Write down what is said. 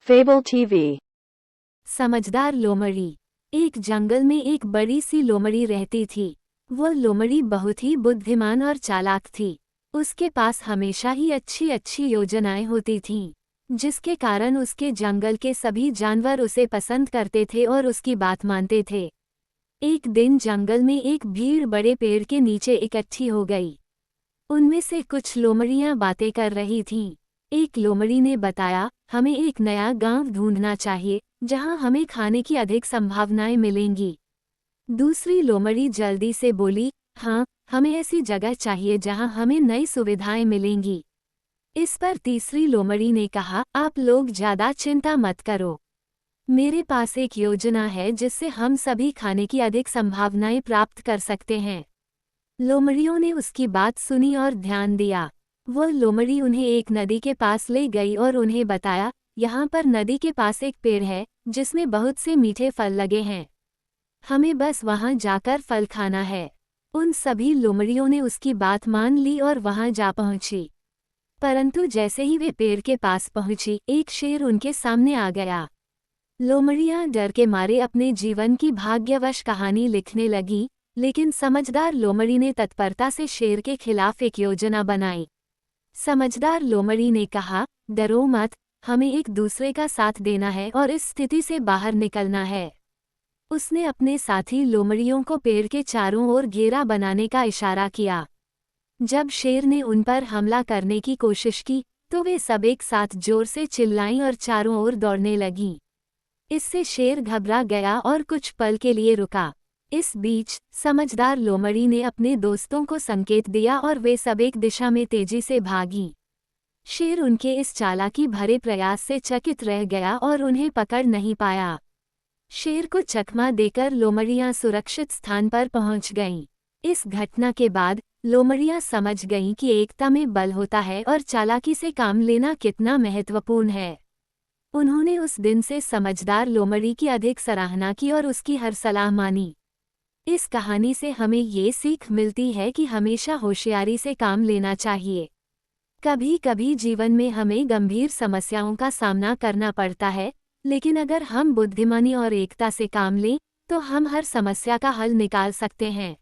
Fable TV। समझदार लोमड़ी। एक जंगल में एक बड़ी सी लोमड़ी रहती थी। वह लोमड़ी बहुत ही बुद्धिमान और चालाक थी। उसके पास हमेशा ही अच्छी अच्छी योजनाएं होती थीं, जिसके कारण उसके जंगल के सभी जानवर उसे पसंद करते थे और उसकी बात मानते थे। एक दिन जंगल में एक भीड़ बड़े पेड़ के नीचे इकट्ठी हो गई। उनमें से कुछ लोमड़ियां बातें कर रही थीं। एक लोमड़ी ने बताया, हमें एक नया गांव ढूंढना चाहिए जहां हमें खाने की अधिक संभावनाएं मिलेंगी। दूसरी लोमड़ी जल्दी से बोली, हाँ, हमें ऐसी जगह चाहिए जहां हमें नई सुविधाएं मिलेंगी। इस पर तीसरी लोमड़ी ने कहा, आप लोग ज्यादा चिंता मत करो। मेरे पास एक योजना है जिससे हम सभी खाने की अधिक संभावनाएं प्राप्त कर सकते हैं। लोमड़ियों ने उसकी बात सुनी और ध्यान दिया। वह लोमड़ी उन्हें एक नदी के पास ले गई और उन्हें बताया, यहाँ पर नदी के पास एक पेड़ है जिसमें बहुत से मीठे फल लगे हैं। हमें बस वहाँ जाकर फल खाना है। उन सभी लोमड़ियों ने उसकी बात मान ली और वहाँ जा पहुँची। परंतु जैसे ही वे पेड़ के पास पहुँची, एक शेर उनके सामने आ गया। लोमड़ियाँ डर के मारे अपने जीवन की भाग्यवश कहानी लिखने लगी, लेकिन समझदार लोमड़ी ने तत्परता से शेर के खिलाफ एक योजना बनाई। समझदार लोमड़ी ने कहा, डरो मत, हमें एक दूसरे का साथ देना है और इस स्थिति से बाहर निकलना है। उसने अपने साथी लोमड़ियों को पेड़ के चारों ओर घेरा बनाने का इशारा किया। जब शेर ने उन पर हमला करने की कोशिश की, तो वे सब एक साथ जोर से चिल्लाईं और चारों ओर दौड़ने लगीं। इससे शेर घबरा गया और कुछ पल के लिए रुका। इस बीच समझदार लोमड़ी ने अपने दोस्तों को संकेत दिया और वे सब एक दिशा में तेजी से भागीं। शेर उनके इस चालाकी भरे प्रयास से चकित रह गया और उन्हें पकड़ नहीं पाया। शेर को चकमा देकर लोमड़ियां सुरक्षित स्थान पर पहुंच गईं। इस घटना के बाद लोमड़ियां समझ गईं कि एकता में बल होता है और चालाकी से काम लेना कितना महत्वपूर्ण है। उन्होंने उस दिन से समझदार लोमड़ी की अधिक सराहना की और उसकी हर सलाह मानी। इस कहानी से हमें ये सीख मिलती है कि हमेशा होशियारी से काम लेना चाहिए। कभी कभी जीवन में हमें गंभीर समस्याओं का सामना करना पड़ता है, लेकिन अगर हम बुद्धिमानी और एकता से काम लें, तो हम हर समस्या का हल निकाल सकते हैं।